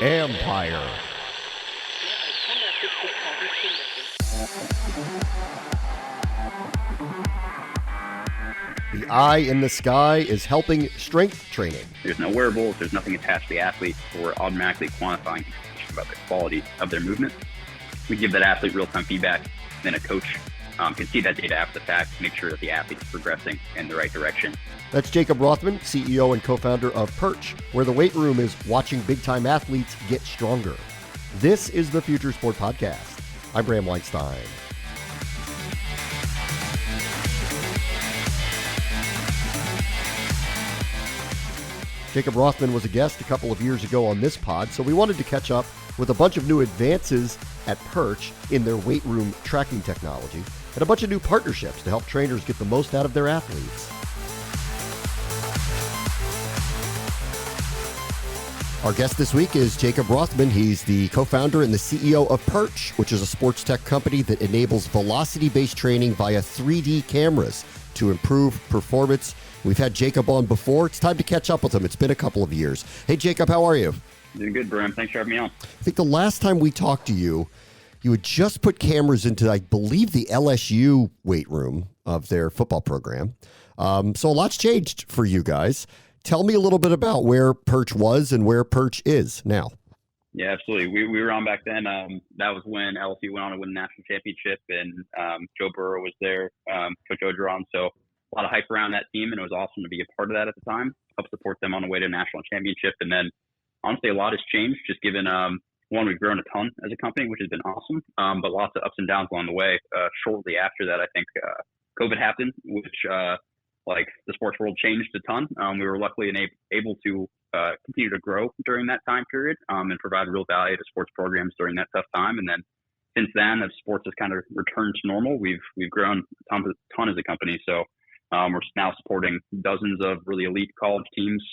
Empire. The eye in the sky is helping strength training. There's no wearables, there's nothing attached to the athlete. We're automatically quantifying information about the quality of their movement. We give that athlete real-time feedback, then a coach can see that data after the fact, make sure that the athlete is progressing in the right direction. That's Jacob Rothman, CEO and co-founder of Perch, where the weight room is watching big-time athletes get stronger. This is the Future Sport Podcast. I'm Bram Weinstein. Jacob Rothman was a guest a couple of years ago on this pod, so we wanted to catch up with a bunch of new advances at Perch in their weight room tracking technology and a bunch of new partnerships to help trainers get the most out of their athletes. Our guest this week is Jacob Rothman. He's the co-founder and the CEO of Perch, which is a sports tech company that enables velocity-based training via 3D cameras to improve performance. We've had Jacob on before. It's time to catch up with him. It's been a couple of years. Hey, Jacob, how are you? Doing good, Bram. Thanks for having me on. I think the last time we talked to you, you had just put cameras into, I believe, the LSU weight room of their football program. So a lot's changed for you guys. Tell me a little bit about where Perch was and where Perch is now. Yeah, absolutely. We were on back then. That was when LSU went on to win the national championship, and Joe Burrow was there, Coach Orgeron. So a lot of hype around that team, and it was awesome to be a part of that at the time, help support them on the way to a national championship. And then, honestly, a lot has changed, just given, one, we've grown a ton as a company, which has been awesome, but lots of ups and downs along the way. Shortly after that, I think COVID happened, which the sports world changed a ton. We were luckily able to continue to grow during that time period and provide real value to sports programs during that tough time. And then since then, as sports has kind of returned to normal, we've grown a ton as a company. So we're now supporting dozens of really elite college teams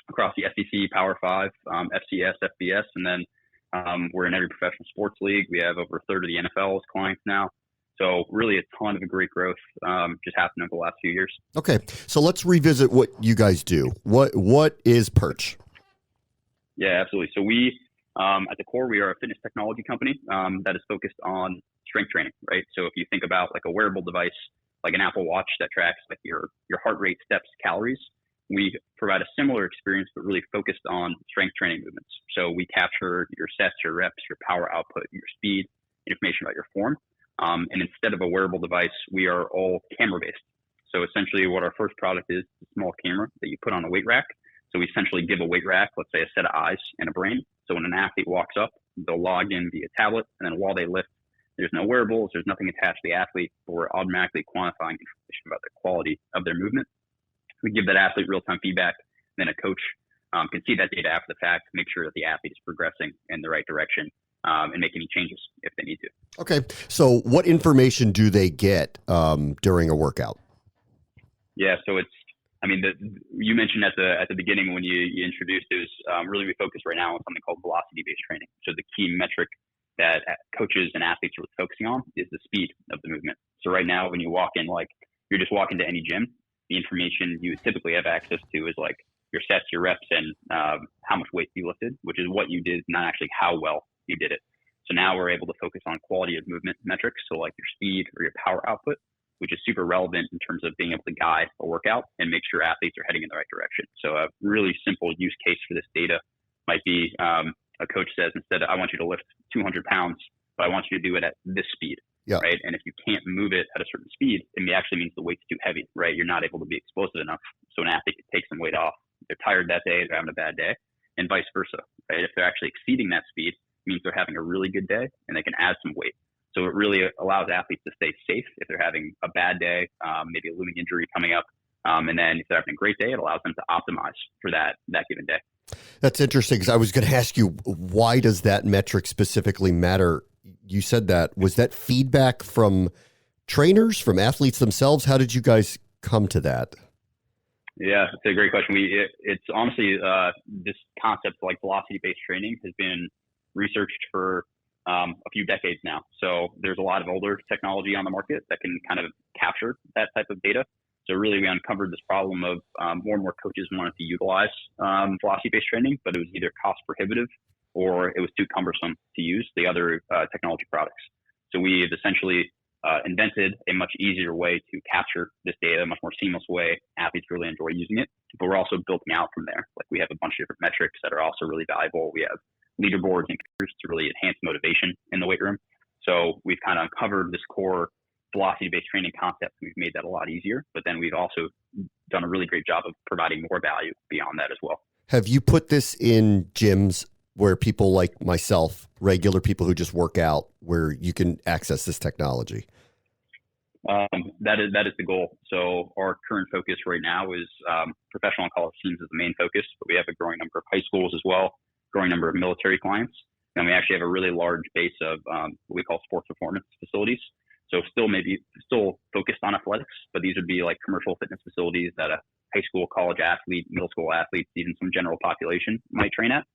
across the SEC, Power 5, FCS, FBS, and then we're in every professional sports league. We have over a third of the NFL as clients now. So really a ton of great growth just happened over the last few years. Okay, so let's revisit what you guys do. What is Perch? Yeah, absolutely. So we, at the core, we are a fitness technology company that is focused on strength training, right? So if you think about like a wearable device, like an Apple Watch that tracks like your heart rate, steps, calories, we provide a similar experience, but really focused on strength training movements. So we capture your sets, your reps, your power output, your speed, information about your form. And instead of a wearable device, we are all camera-based. So essentially what our first product is a small camera that you put on a weight rack. So we essentially give a weight rack, let's say a set of eyes and a brain. So when an athlete walks up, they'll log in via tablet, and then while they lift, there's no wearables, there's nothing attached to the athlete. We're automatically quantifying information about the quality of their movement. We give that athlete real-time feedback, then a coach can see that data after the fact, make sure that the athlete is progressing in the right direction, and make any changes if they need to. Okay, so what information do they get during a workout? Yeah, so you mentioned at the beginning when you introduced it was really we focus right now on something called velocity-based training. So the key metric that coaches and athletes are focusing on is the speed of the movement. So right now, when you walk in, like you're just walking to any gym, the information you typically have access to is like your sets, your reps, and how much weight you lifted, which is what you did, not actually how well you did it. So now we're able to focus on quality of movement metrics, so like your speed or your power output, which is super relevant in terms of being able to guide a workout and make sure athletes are heading in the right direction. So a really simple use case for this data might be a coach says, instead, I want you to lift 200 pounds, but I want you to do it at this speed, right? And if you can't move it at a certain speed, it actually means the weight's too heavy, right? You're not able to be explosive enough. So an athlete can take some weight off. They're tired that day, they're having a bad day, and vice versa, right? If they're actually exceeding that speed, it means they're having a really good day and they can add some weight. So it really allows athletes to stay safe if they're having a bad day, maybe a looming injury coming up. And then if they're having a great day, it allows them to optimize for that given day. That's interesting, because I was going to ask you, why does that metric specifically matter? You said that. Was that feedback from trainers, from athletes themselves? How did you guys come to that? Yeah, it's a great question. It's honestly, this concept like velocity-based training has been researched for a few decades now. So there's a lot of older technology on the market that can kind of capture that type of data. So really, we uncovered this problem of more and more coaches wanted to utilize velocity-based training, but it was either cost prohibitive or it was too cumbersome to use the other technology products. So we've essentially invented a much easier way to capture this data, a much more seamless way. Athletes really enjoy using it, but we're also building out from there. Like we have a bunch of different metrics that are also really valuable. We have leaderboards and computers to really enhance motivation in the weight room. So we've kind of uncovered this core velocity-based training concept. We've made that a lot easier, but then we've also done a really great job of providing more value beyond that as well. Have you put this in gyms where people like myself, regular people who just work out, where you can access this technology? That is the goal. So our current focus right now is professional and college teams is the main focus, but we have a growing number of high schools as well, growing number of military clients. And we actually have a really large base of what we call sports performance facilities. So still focused on athletics, but these would be like commercial fitness facilities that a high school, college athlete, middle school athletes, even some general population might train at.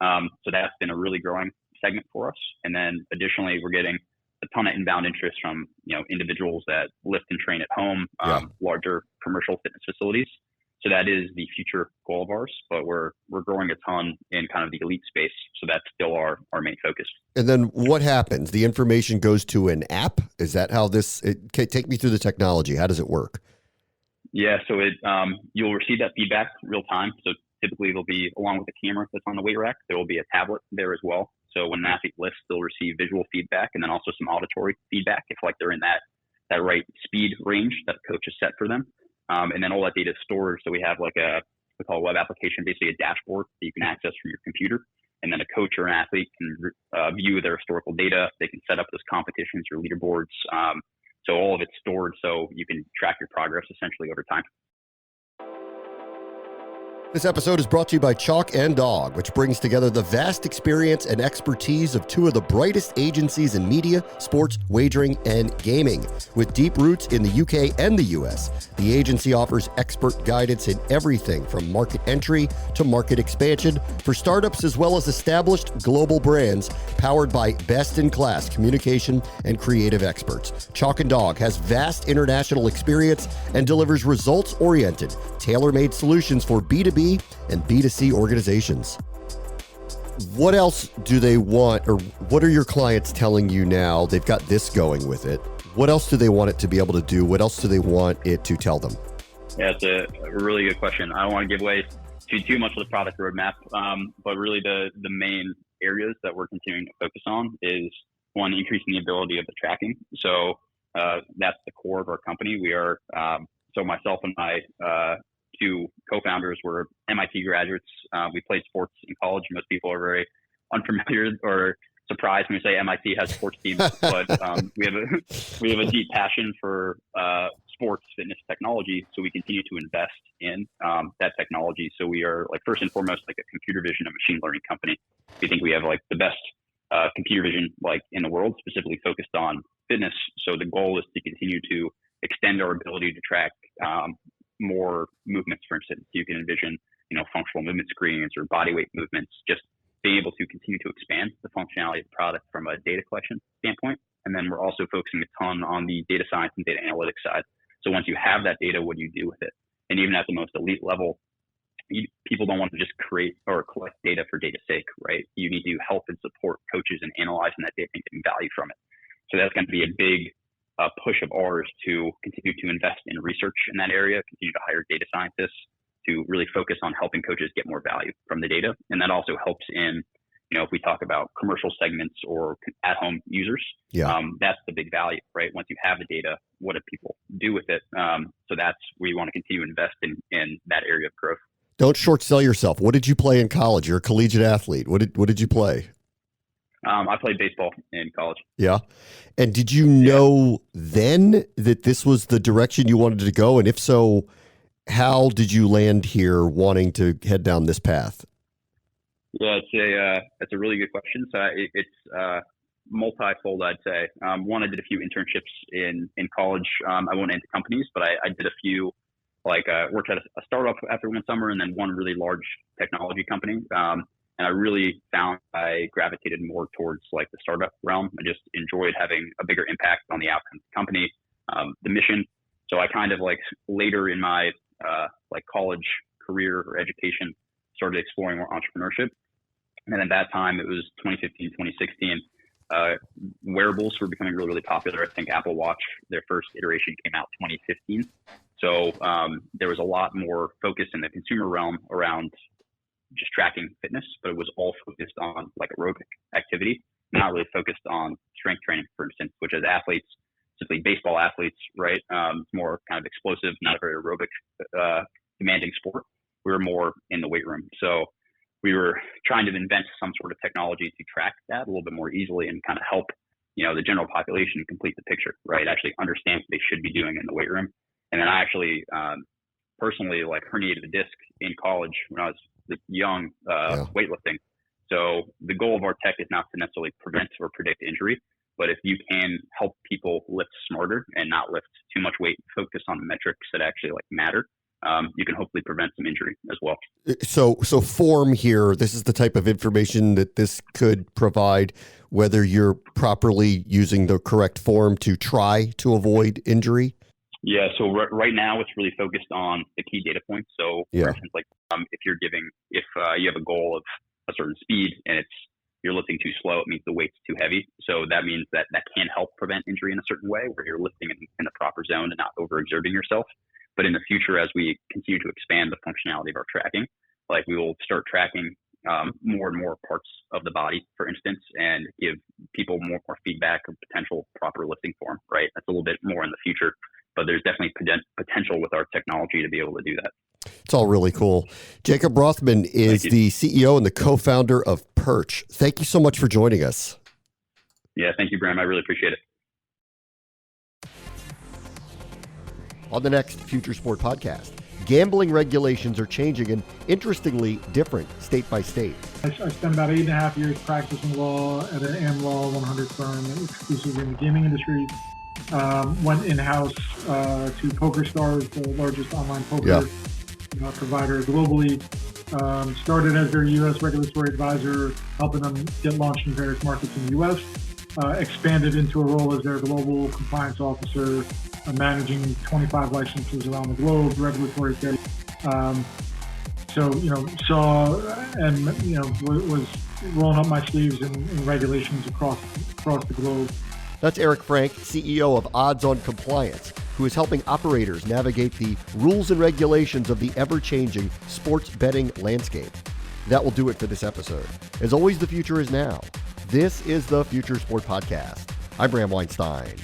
So that's been a really growing segment for us. And then additionally, we're getting a ton of inbound interest from, individuals that lift and train at home, larger commercial fitness facilities. So that is the future goal of ours, but we're growing a ton in kind of the elite space. So that's still our main focus. And then what happens? The information goes to an app? Is that how take me through the technology. How does it work? Yeah. So you'll receive that feedback real time. So typically it'll be along with the camera that's on the weight rack. There will be a tablet there as well. So when an athlete lifts, they'll receive visual feedback and then also some auditory feedback if they're in that right speed range that a coach has set for them. And then all that data is stored. So we have we call a web application, basically a dashboard that you can access from your computer. And then a coach or an athlete can view their historical data. They can set up those competitions or leaderboards. So all of it's stored so you can track your progress essentially over time. This episode is brought to you by Chalk and Dog, which brings together the vast experience and expertise of two of the brightest agencies in media, sports, wagering, and gaming. With deep roots in the UK and the US, the agency offers expert guidance in everything from market entry to market expansion for startups as well as established global brands, powered by best-in-class communication and creative experts. Chalk and Dog has vast international experience and delivers results-oriented, tailor-made solutions for B2B and B2C organizations. What else do they want, or what are your clients telling you now? They've got this going with it. What else do they want it to be able to do? What else do they want it to tell them? Yeah, it's a really good question. I don't want to give away too much of the product roadmap, but really the main areas that we're continuing to focus on is, one, increasing the ability of the tracking. So that's the core of our company. We are, so myself and my two co-founders were MIT graduates. We played sports in college. Most people are very unfamiliar or surprised when we say MIT has sports teams, but we have a deep passion for sports fitness technology. So we continue to invest in that technology. So we are first and foremost a computer vision and machine learning company. We think we have the best computer vision in the world, specifically focused on fitness. So the goal is to continue to extend our ability to track more movements. For instance, you can envision, functional movement screens or body weight movements, just being able to continue to expand the functionality of the product from a data collection standpoint. And then we're also focusing a ton on the data science and data analytics side. So once you have that data, what do you do with it? And even at the most elite level, people don't want to just create or collect data for data's sake, right? You need to help and support coaches in analyzing that data and getting value from it. So that's going to be a big push of ours to continue to invest in research in that area, continue to hire data scientists to really focus on helping coaches get more value from the data. And that also helps in, if we talk about commercial segments or at-home users, that's the big value, right? Once you have the data, what do people do with it? So that's where you want to continue to invest in that area of growth. Don't short sell yourself. What did you play in college? You're a collegiate athlete. What did you play? I played baseball in college. Yeah. And did you know then that this was the direction you wanted to go? And if so, how did you land here wanting to head down this path? Yeah, it's a really good question. So it's multifold, I'd say. One, I did a few internships in college. I won't into companies, but I did a few, worked at a startup after one summer and then one really large technology company. And I really found I gravitated more towards the startup realm. I just enjoyed having a bigger impact on the outcome of the company, the mission. So I kind of like later in my like college career or education started exploring more entrepreneurship. And then at that time, it was 2015, 2016. Wearables were becoming really, really popular. I think Apple Watch, their first iteration came out 2015. So there was a lot more focus in the consumer realm around just tracking fitness, but it was all focused on like aerobic activity, not really focused on strength training, for instance, which as athletes, specifically baseball athletes, right? More kind of explosive, not a very aerobic, demanding sport. We were more in the weight room. So we were trying to invent some sort of technology to track that a little bit more easily and kind of help, the general population complete the picture, right? Actually understand what they should be doing in the weight room. And then I actually personally like herniated a disc in college when I was young, weightlifting. So the goal of our tech is not to necessarily prevent or predict injury, but if you can help people lift smarter and not lift too much weight, focus on the metrics that actually like matter, you can hopefully prevent some injury as well. So form here, this is the type of information that this could provide, whether you're properly using the correct form to try to avoid injury. Yeah. So right now it's really focused on the key data points. So for instance, like if you have a goal of a certain speed and you're lifting too slow, it means the weight's too heavy. So that means that can help prevent injury in a certain way where you're lifting in the proper zone and not overexerting yourself. But in the future, as we continue to expand the functionality of our tracking, like we will start tracking more and more parts of the body, for instance, and give people more feedback of potential proper lifting form, right? That's a little bit more in the future, but there's definitely potential with our technology to be able to do that. It's all really cool. Jacob Rothman is the CEO and the co-founder of Perch. Thank you so much for joining us. Yeah, thank you, Bram. I really appreciate it. On the next Future Sport podcast, gambling regulations are changing and interestingly different state by state. I spent about 8.5 years practicing law at an AmLaw 100 firm exclusively in the gaming industry. Went in-house to PokerStars, the largest online poker provider globally. Started as their U.S. regulatory advisor, helping them get launched in various markets in the U.S. Expanded into a role as their global compliance officer, managing 25 licenses around the globe, regulatory affairs. Was rolling up my sleeves in regulations across the globe. That's Eric Frank, CEO of Odds on Compliance, who is helping operators navigate the rules and regulations of the ever-changing sports betting landscape. That will do it for this episode. As always, the future is now. This is the Future Sport Podcast. I'm Bram Weinstein.